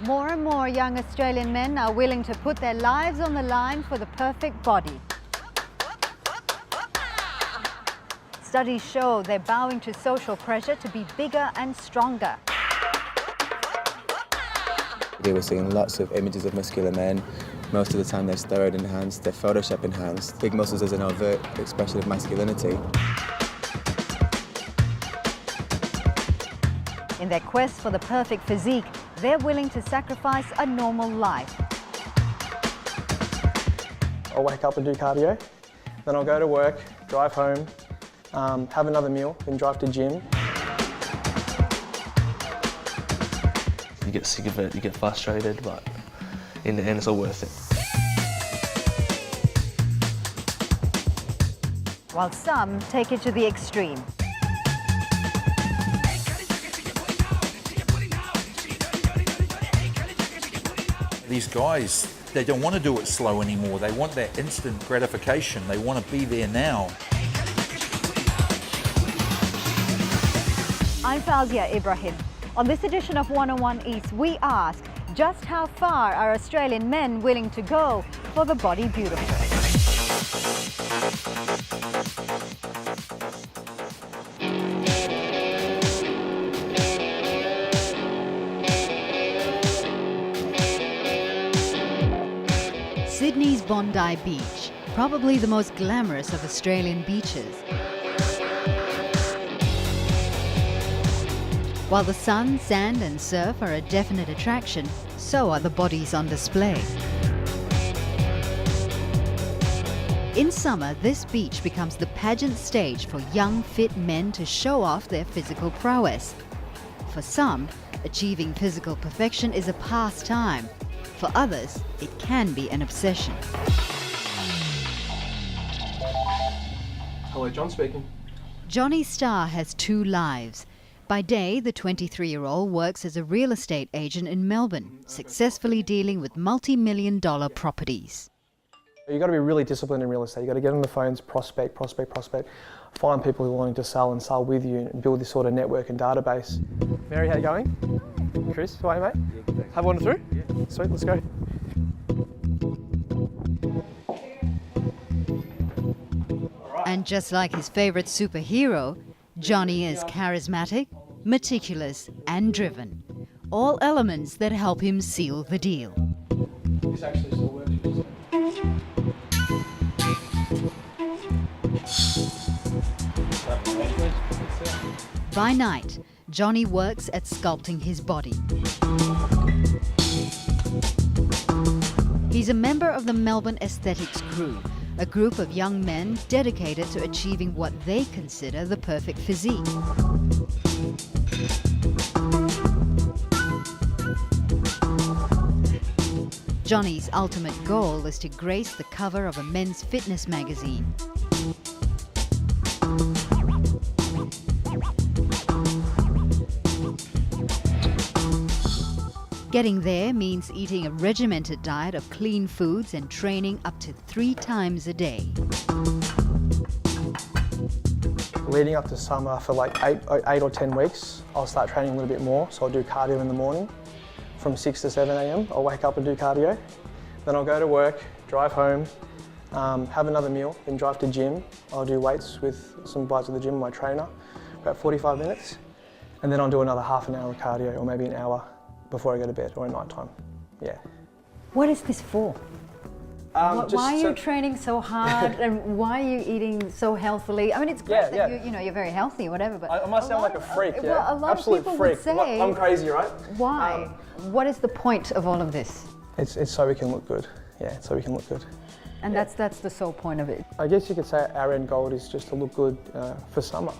More and more young Australian men are willing to put their lives on the line for the perfect body. Studies show they're bowing to social pressure to be bigger and stronger. They were seeing lots of images of muscular men. Most of the time they're steroid enhanced, they're Photoshop enhanced. Big muscles as an overt expression of masculinity. In their quest for the perfect physique, they're willing to sacrifice a normal life. I'll wake up and do cardio, then I'll go to work, drive home, have another meal, then drive to gym. You get sick of it, you get frustrated, but in the end it's all worth it. While some take it to the extreme. These guys, they don't want to do it slow anymore. They want that instant gratification. They want to be there now. I'm Fawzia Ibrahim. On this edition of 101 East, we ask just how far are Australian men willing to go for the body beautiful? Sydney's Bondi Beach, probably the most glamorous of Australian beaches. While the sun, sand and surf are a definite attraction, so are the bodies on display. In summer, this beach becomes the pageant stage for young, fit men to show off their physical prowess. For some, achieving physical perfection is a pastime. For others, it can be an obsession. Hello, John speaking. Johnny Starr has two lives. By day, the 23-year-old works as a real estate agent in Melbourne, successfully dealing with multi-million-dollar properties. You've got to be really disciplined in real estate. You've got to get on the phones, prospect, find people who are willing to sell and sell with you and build this sort of network and database. Mary, how you going? Chris, how are you, mate? Have one through? Yeah. Sweet, let's go. And just like his favorite superhero, Johnny is charismatic, meticulous and driven. All elements that help him seal the deal. This actually still works. By night, Johnny works at sculpting his body. He's a member of the Melbourne Aesthetics Crew, a group of young men dedicated to achieving what they consider the perfect physique. Johnny's ultimate goal is to grace the cover of a men's fitness magazine. Getting there means eating a regimented diet of clean foods and training up to 3 times a day. Leading up to summer for like 8 or 10 weeks, I'll start training a little bit more. So I'll do cardio in the morning from 6 to 7 a.m. I'll wake up and do cardio. Then I'll go to work, drive home, have another meal, then drive to gym. I'll do weights with some guys at the gym, my trainer, about 45 minutes. And then I'll do another half an hour of cardio or maybe an hour before I go to bed or at night time. Yeah. What is this for? Why are you training so hard and why are you eating so healthily? I mean, it's great that you're very healthy or whatever, but I might sound like a freak, yeah. Well, a lot Absolute of people freak. would say, I'm crazy, right? Why? What is the point of all of this? It's so we can look good. Yeah, it's so we can look good. And that's the sole point of it. I guess you could say our end goal is just to look good for summer.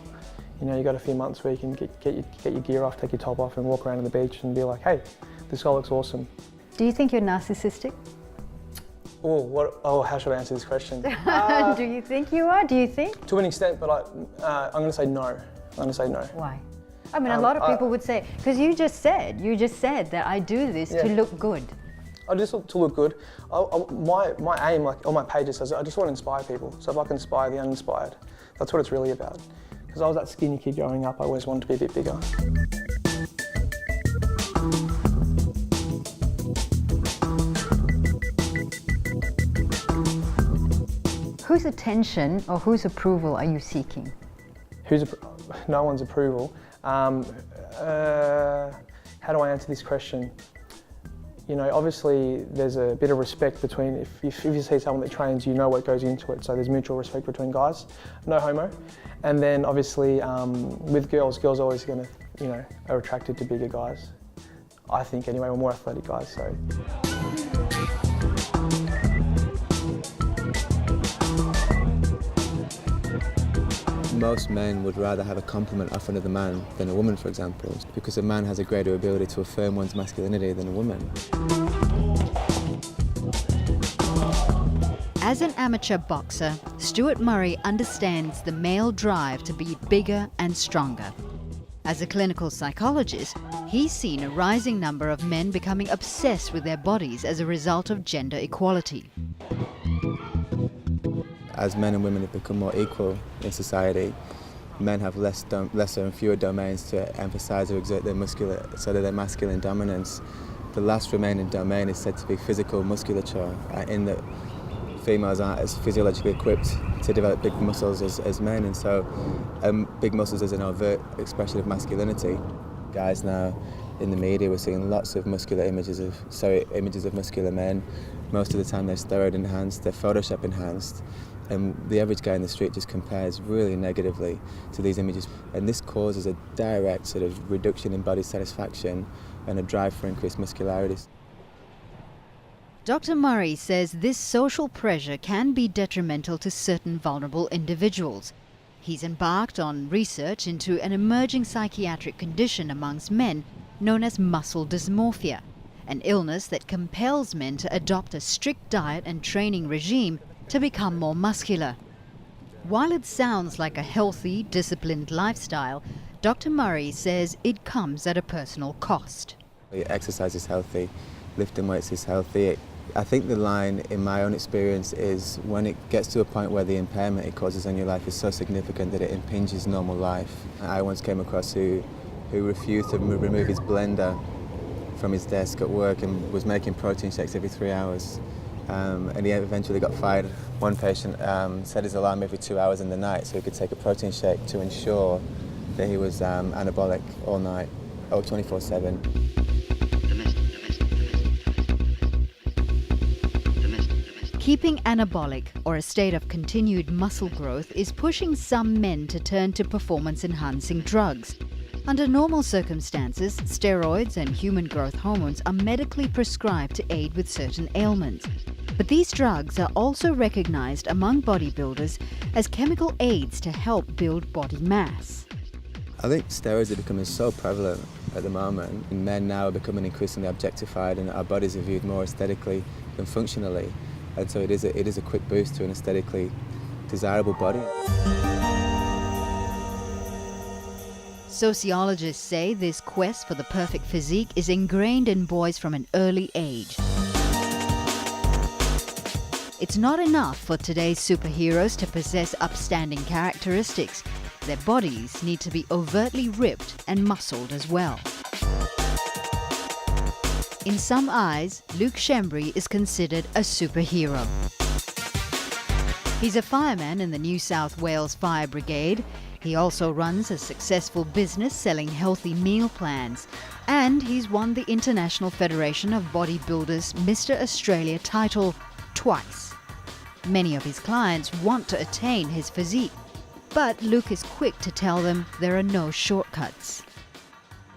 You know, you got a few months where you can get your gear off, take your top off and walk around on the beach and be like, hey, this guy looks awesome. Do you think you're narcissistic? How should I answer this question? Do you think you are? Do you think? To an extent, but I'm going to say no. I'm going to say no. Why? I mean, a lot of people would say, because you just said that I do this to look good. I just look to look good. My aim, like on my page, says I just want to inspire people. So if I can inspire the uninspired, that's what it's really about. Because I was that skinny kid growing up, I always wanted to be a bit bigger. attention or whose approval are you seeking? No one's approval. How do I answer this question? You know, obviously there's a bit of respect between, if you see someone that trains, you know what goes into it, so there's mutual respect between guys, no homo. And then obviously with girls are always going to, you know, are attracted to bigger guys. I think anyway, we're more athletic guys, so. Most men would rather have a compliment off another man than a woman, for example, because a man has a greater ability to affirm one's masculinity than a woman. As an amateur boxer, Stuart Murray understands the male drive to be bigger and stronger. As a clinical psychologist, he's seen a rising number of men becoming obsessed with their bodies as a result of gender equality. As men and women have become more equal in society, men have lesser and fewer domains to emphasise or exert their masculine dominance. The last remaining domain is said to be physical musculature, in that females aren't as physiologically equipped to develop big muscles as men, and so big muscles is an overt expression of masculinity. Guys now in the media, we're seeing lots of images of muscular men. Most of the time they're steroid enhanced, they're Photoshop enhanced, and the average guy in the street just compares really negatively to these images, and this causes a direct sort of reduction in body satisfaction and a drive for increased muscularity. Dr. Murray says this social pressure can be detrimental to certain vulnerable individuals. He's embarked on research into an emerging psychiatric condition amongst men known as muscle dysmorphia, an illness that compels men to adopt a strict diet and training regime to become more muscular. While it sounds like a healthy, disciplined lifestyle, Dr. Murray says it comes at a personal cost. Exercise is healthy, lifting weights is healthy. I think the line, in my own experience, is when it gets to a point where the impairment it causes on your life is so significant that it impinges normal life. I once came across who refused to remove his blender from his desk at work and was making protein shakes every 3 hours. And he eventually got fired. One patient set his alarm every 2 hours in the night so he could take a protein shake to ensure that he was anabolic all night, 24/7. Keeping anabolic, or a state of continued muscle growth, is pushing some men to turn to performance-enhancing drugs. Under normal circumstances, steroids and human growth hormones are medically prescribed to aid with certain ailments. But these drugs are also recognized among bodybuilders as chemical aids to help build body mass. I think steroids are becoming so prevalent at the moment, and men now are becoming increasingly objectified, and our bodies are viewed more aesthetically than functionally. And so it is a quick boost to an aesthetically desirable body. Sociologists say this quest for the perfect physique is ingrained in boys from an early age. It's not enough for today's superheroes to possess upstanding characteristics. Their bodies need to be overtly ripped and muscled as well. In some eyes, Luke Shembry is considered a superhero. He's a fireman in the New South Wales Fire Brigade. He also runs a successful business selling healthy meal plans. And he's won the International Federation of Bodybuilders Mr. Australia title twice. Many of his clients want to attain his physique, but Luke is quick to tell them there are no shortcuts.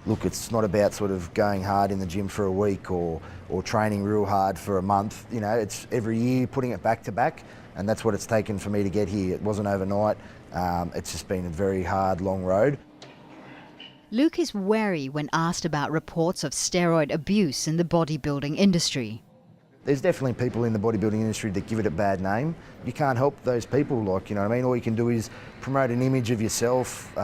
Look, it's not about sort of going hard in the gym for a week or training real hard for a month. You know, it's every year putting it back to back, and that's what it's taken for me to get here. It wasn't overnight. It's just been a very hard, long road. Luke is wary when asked about reports of steroid abuse in the bodybuilding industry. There's definitely people in the bodybuilding industry that give it a bad name. You can't help those people, like, you know what I mean? All you can do is promote an image of yourself,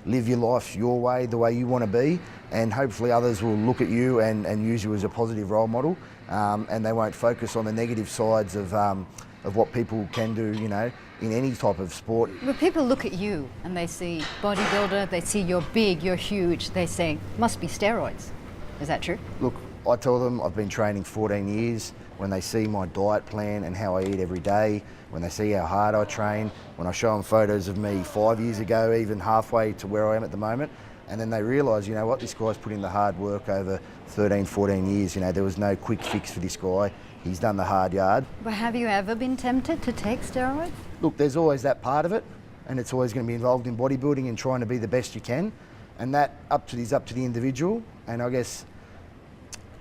live your life your way, the way you want to be, and hopefully others will look at you and use you as a positive role model, and they won't focus on the negative sides of what people can do, you know, in any type of sport. When people look at you and they see bodybuilder, they see you're big, you're huge, they say, must be steroids. Is that true? Look, I tell them I've been training 14 years. when they see my diet plan and how I eat every day, when they see how hard I train, when I show them photos of me 5 years ago, even halfway to where I am at the moment, and then they realise, you know what, this guy's put in the hard work over 13, 14 years. You know, there was no quick fix for this guy. He's done the hard yard. But have you ever been tempted to take steroids? Look, there's always that part of it, and it's always going to be involved in bodybuilding and trying to be the best you can, and that is up to the individual. And I guess,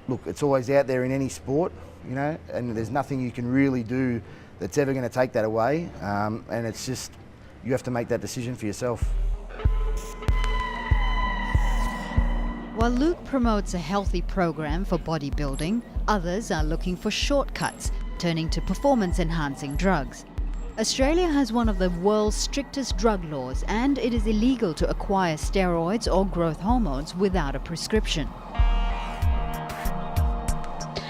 look, it's always out there in any sport, you know, and there's nothing you can really do that's ever going to take that away, and it's just, you have to make that decision for yourself. While Luke promotes a healthy program for bodybuilding, others are looking for shortcuts, turning to performance-enhancing drugs. Australia has one of the world's strictest drug laws, and it is illegal to acquire steroids or growth hormones without a prescription.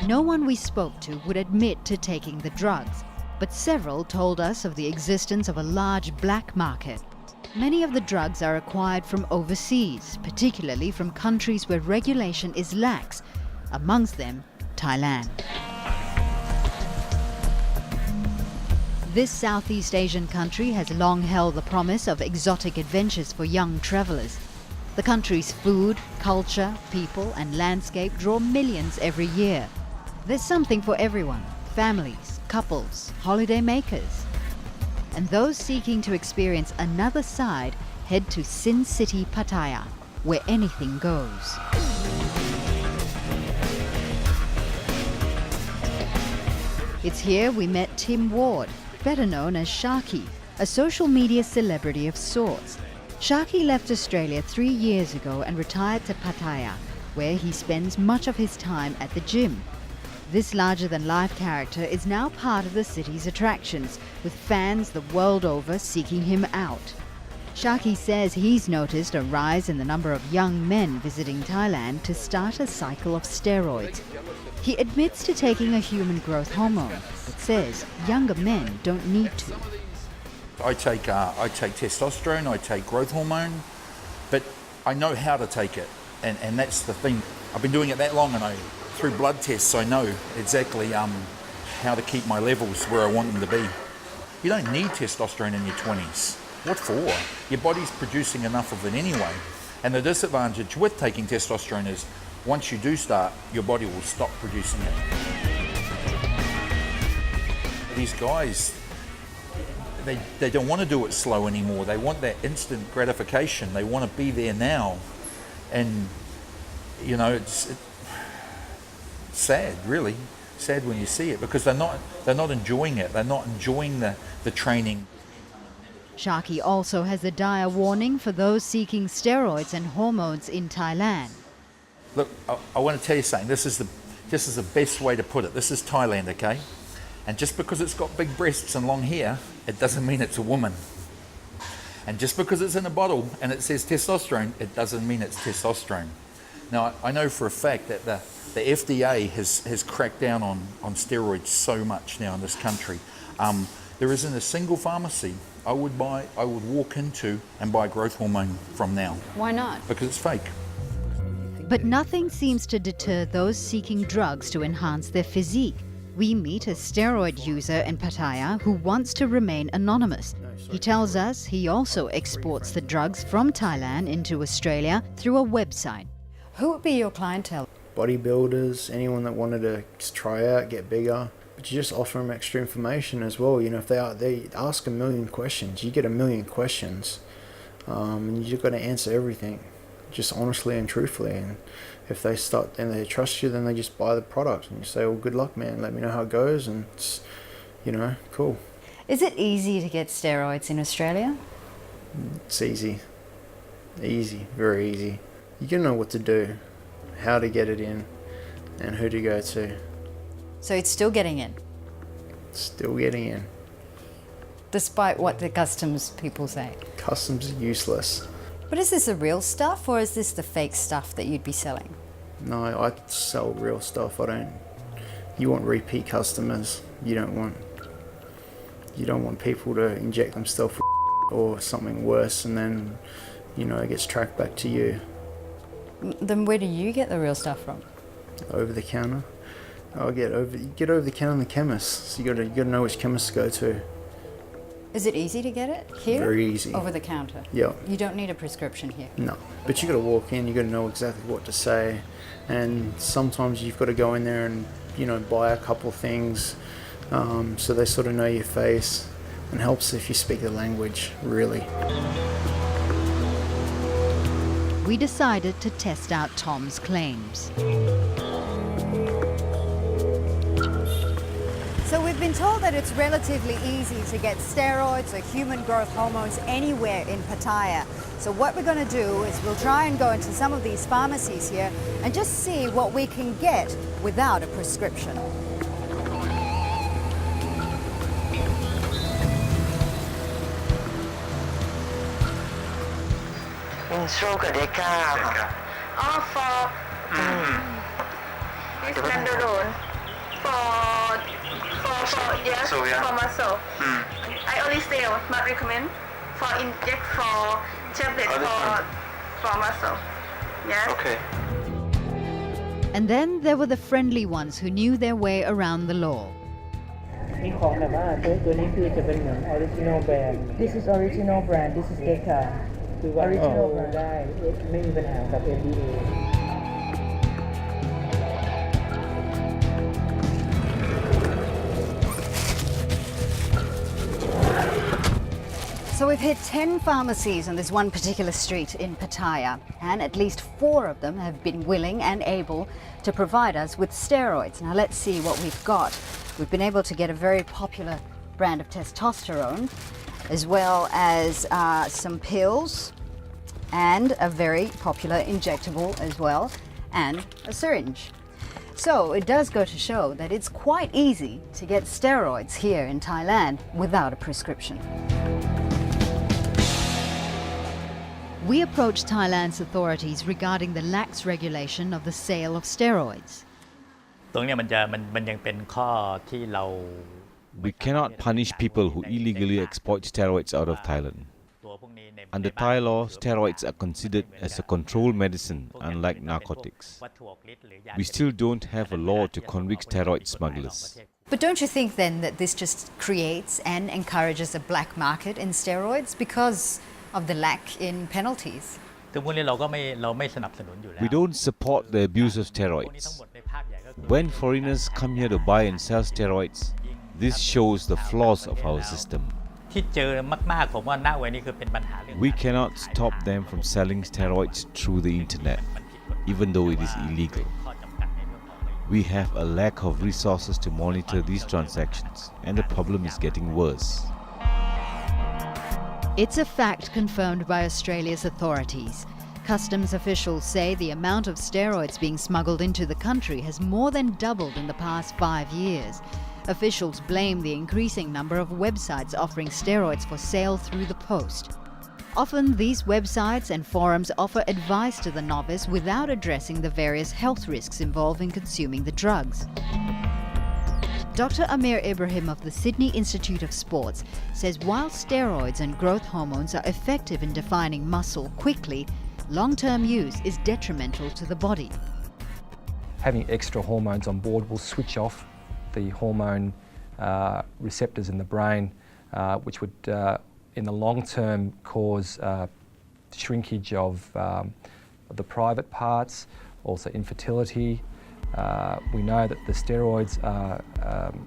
No one we spoke to would admit to taking the drugs, but several told us of the existence of a large black market. Many of the drugs are acquired from overseas, particularly from countries where regulation is lax, amongst them Thailand. This Southeast Asian country has long held the promise of exotic adventures for young travellers. The country's food, culture, people and landscape draw millions every year. There's something for everyone: families, couples, holiday makers. And those seeking to experience another side head to Sin City, Pattaya, where anything goes. It's here we met Tim Ward, better known as Sharky, a social media celebrity of sorts. Sharky left Australia 3 years ago and retired to Pattaya, where he spends much of his time at the gym. This larger-than-life character is now part of the city's attractions, with fans the world over seeking him out. Sharky says he's noticed a rise in the number of young men visiting Thailand to start a cycle of steroids. He admits to taking a human growth hormone, but says younger men don't need to. I take testosterone, I take growth hormone, but I know how to take it, and that's the thing. I've been doing it that long, and through blood tests I know exactly how to keep my levels where I want them to be. You don't need testosterone in your 20s. What for? Your body's producing enough of it anyway. And the disadvantage with taking testosterone is once you do start, your body will stop producing it. These guys, they don't want to do it slow anymore. They want that instant gratification. They want to be there now. And, you know, it's sad, really. Sad when you see it, because they're not enjoying it. They're not enjoying the training. Sharky also has a dire warning for those seeking steroids and hormones in Thailand. Look, I want to tell you something. This is the best way to put it. This is Thailand, okay? And just because it's got big breasts and long hair, it doesn't mean it's a woman. And just because it's in a bottle and it says testosterone, it doesn't mean it's testosterone. Now, I know for a fact that the FDA has cracked down on steroids so much now in this country. There isn't a single pharmacy I would walk into and buy growth hormone from now. Why not? Because it's fake. But nothing seems to deter those seeking drugs to enhance their physique. We meet a steroid user in Pattaya who wants to remain anonymous. He tells us he also exports the drugs from Thailand into Australia through a website. Who would be your clientele? Bodybuilders, anyone that wanted to try out, get bigger. But you just offer them extra information as well. You know, if they ask a million questions, you get a million questions, and you've got to answer everything, just honestly and truthfully. And if they start and they trust you, then they just buy the product, and you say, "Well, good luck, man. Let me know how it goes," and it's, you know, cool. Is it easy to get steroids in Australia? It's easy, very easy. You gotta know what to do, how to get it in, and who to go to. So it's still getting in? Still getting in. Despite what the customs people say? Customs are useless. But is this the real stuff, or is this the fake stuff that you'd be selling? No, I sell real stuff. You want repeat customers. You don't want people to inject themselves or something worse, and then, you know, it gets tracked back to you. Then where do you get the real stuff from? Over the counter. You get over the counter in the chemist. So you got to know which chemist to go to. Is it easy to get it here? Very easy. Over the counter? Yeah. You don't need a prescription here? No. But you got to walk in, you got to know exactly what to say. And sometimes you've got to go in there and, buy a couple of things so they sort of know your face. And helps if you speak the language, really. We decided to test out Tom's claims. So we've been told that it's relatively easy to get steroids or human growth hormones anywhere in Pattaya. So what we're going to do is we'll try and go into some of these pharmacies here and just see what we can get without a prescription. Stroke Deca. Oh, for it's Nandorone. Yes, So, yeah. for muscle. I only sell, not recommend. For inject for tablet for muscle. Yes. Okay. And then there were the friendly ones who knew their way around the law. มีของแบบว่าตัวนี้คือจะเป็นเหมือน original brand This is original brand This is Deca คือว่า original brand ได้ไม่มีปัญหากับ FDA So we've hit 10 pharmacies on this one particular street in Pattaya, and at least 4 of them have been willing and able to provide us with steroids. Now let's see what we've got. We've been able to get a very popular brand of testosterone, as well as some pills, and a very popular injectable as well, and a syringe. So it does go to show that it's quite easy to get steroids here in Thailand without a prescription. We approached Thailand's authorities regarding the lax regulation of the sale of steroids. ตรงนี้มันยังเป็นข้อที่เรา We cannot punish people who illegally export steroids out of Thailand. Under Thai law, steroids are considered as a controlled medicine, unlike narcotics. We still don't have a law to convict steroid smugglers. But don't you think then that this just creates and encourages a black market in steroids because of the lack in penalties? ซึ่งพวกนี้เราไม่สนับสนุนอยู่แล้ว We don't support the abuse of steroids. When foreigners come here to buy and sell steroids, this shows the flaws of our system. ที่เจอมากๆผมว่าณวันนี้คือเป็นปัญหาเรื่อง We cannot stop them from selling steroids through the internet, even though it is illegal. We have a lack of resources to monitor these transactions, and the problem is getting worse. It's a fact confirmed by Australia's authorities. Customs officials say the amount of steroids being smuggled into the country has more than doubled in the past 5 years. Officials blame the increasing number of websites offering steroids for sale through the post. Often these websites and forums offer advice to the novice without addressing the various health risks involved in consuming the drugs. Dr. Amir Ibrahim of the Sydney Institute of Sports says while steroids and growth hormones are effective in defining muscle quickly, long-term use is detrimental to the body. Having extra hormones on board will switch off the hormone receptors in the brain, which would in the long term cause shrinkage of the private parts, also infertility. We know that the steroids are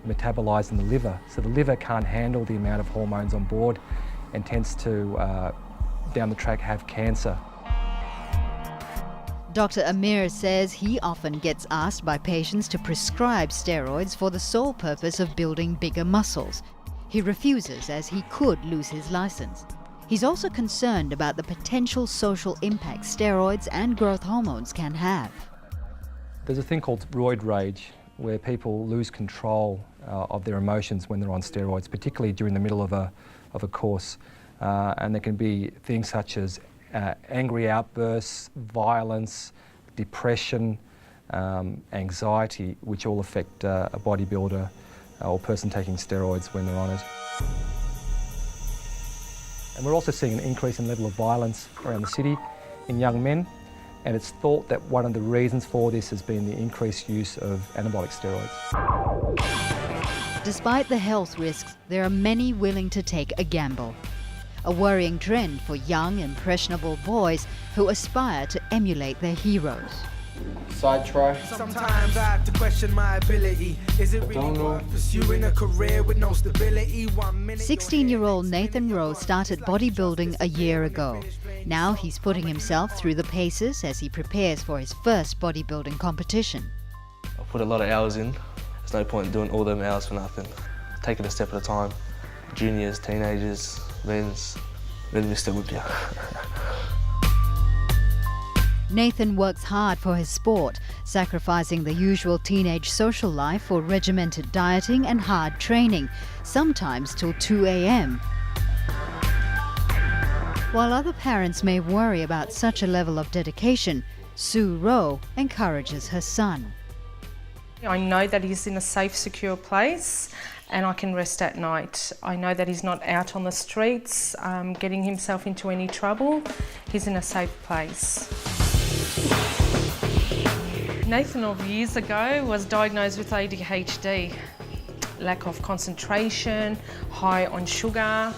metabolized in the liver, so the liver can't handle the amount of hormones on board and tends to, down the track, have cancer. Dr. Amir says he often gets asked by patients to prescribe steroids for the sole purpose of building bigger muscles. He refuses as he could lose his license. He's also concerned about the potential social impact steroids and growth hormones can have. There's a thing called roid rage, where people lose control of their emotions when they're on steroids, particularly during the middle of a course. And there can be things such as angry outbursts, violence, depression, anxiety, which all affect a bodybuilder or person taking steroids when they're on it. And we're also seeing an increase in level of violence around the city in young men, and it's thought that one of the reasons for this has been the increased use of anabolic steroids. Despite the health risks, there are many willing to take a gamble. A worrying trend for young, impressionable boys who aspire to emulate their heroes. Side try. Sometimes I have to question my ability. Is it really worth pursuing a career with no stability? 16-year-old Nathan Rowe started bodybuilding a year ago. Now he's putting himself through the paces as he prepares for his first bodybuilding competition. I put a lot of hours in. There's no point in doing all them hours for nothing. Take it a step at a time. Juniors, teenagers, men's, then Mr. Olympia. Nathan works hard for his sport, sacrificing the usual teenage social life for regimented dieting and hard training, sometimes till 2 a.m. While other parents may worry about such a level of dedication, Sue Rowe encourages her son. I know that he's in a safe, secure place and I can rest at night. I know that he's not out on the streets getting himself into any trouble. He's in a safe place. Nathan of years ago was diagnosed with ADHD, lack of concentration, high on sugar.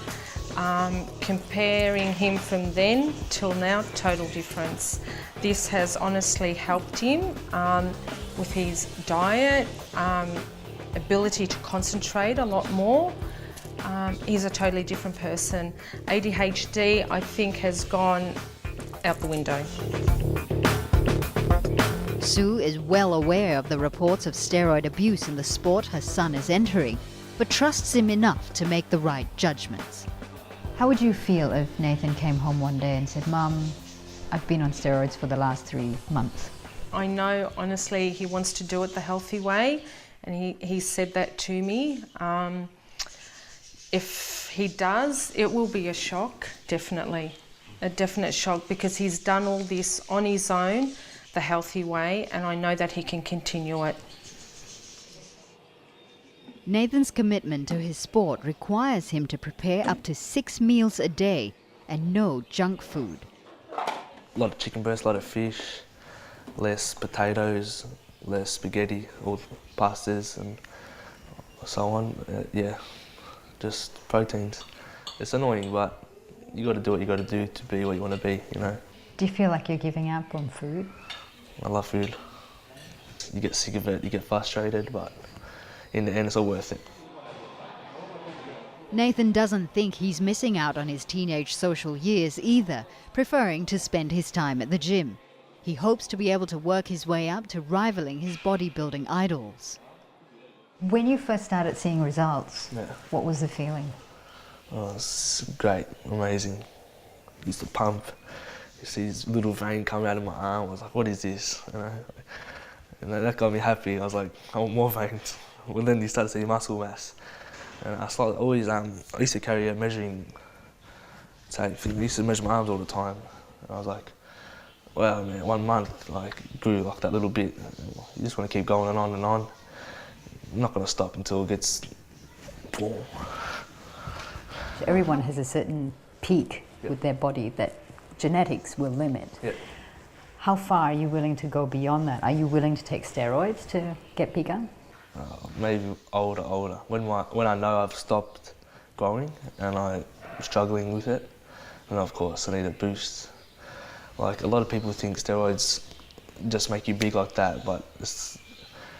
Comparing him from then till now, total difference. This has honestly helped him with his diet, ability to concentrate a lot more. He's a totally different person. ADHD, I think, has gone out the window. Sue is well aware of the reports of steroid abuse in the sport her son is entering, but trusts him enough to make the right judgments. How would you feel if Nathan came home one day and said, "Mum, I've been on steroids for the last 3 months"? I know, honestly, he wants to do it the healthy way, and he said that to me. If he does, it will be a shock, definitely. A definite shock, because he's done all this on his own, the healthy way, and I know that he can continue it. Nathan's commitment to his sport requires him to prepare up to 6 meals a day and no junk food. A lot of chicken breast, a lot of fish, less potatoes, less spaghetti or pastas and so on. Yeah, just proteins. It's annoying, but you got to do what you got to do to be what you want to be, you know. Do you feel like you're giving up on food? I love food. You get sick of it, you get frustrated, but in the end it's all worth it. Nathan doesn't think he's missing out on his teenage social years either, preferring to spend his time at the gym. He hopes to be able to work his way up to rivaling his bodybuilding idols. When you first started seeing results, Yeah. what was the feeling? Oh, it's great, amazing. Used to pump. You see this little vein come out of my arm. I was like, what is this? You know? And that got me happy. I was like, I want more veins. Well, then you start to see muscle mass. And I started always, I used to carry a measuring tape. I used to measure my arms all the time. And I was like, wow, man, 1 month, like, grew like that little bit. You just want to keep going and on and on. I'm not going to stop until it gets, boom. Everyone has a certain peak with their body that genetics will limit. Yeah. How far are you willing to go beyond that? Are you willing to take steroids to get bigger? Maybe older. When I know I've stopped growing and I'm struggling with it, then of course I need a boost. Like, a lot of people think steroids just make you big like that, but it's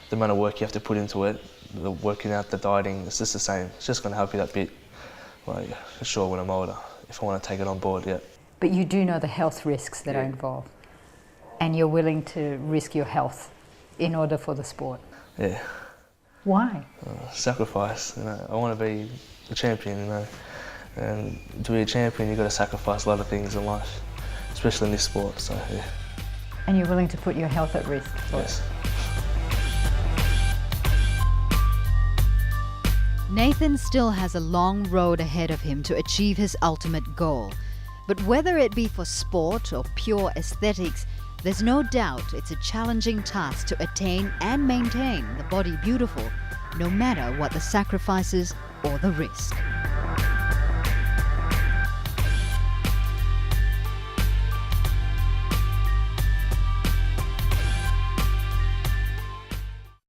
the amount of work you have to put into it, the working out, the dieting, it's just the same. It's just going to help you that bit. Like, for sure when I'm older, if I want to take it on board, yeah. But you do know the health risks that are involved, and you're willing to risk your health in order for the sport. Yeah. Why? Sacrifice, you know. I want to be a champion, you know. And to be a champion, you've got to sacrifice a lot of things in life, especially in this sport, so yeah. And you're willing to put your health at risk for Yes. Nathan still has a long road ahead of him to achieve his ultimate goal. But whether it be for sport or pure aesthetics, there's no doubt it's a challenging task to attain and maintain the body beautiful, no matter what the sacrifices or the risk.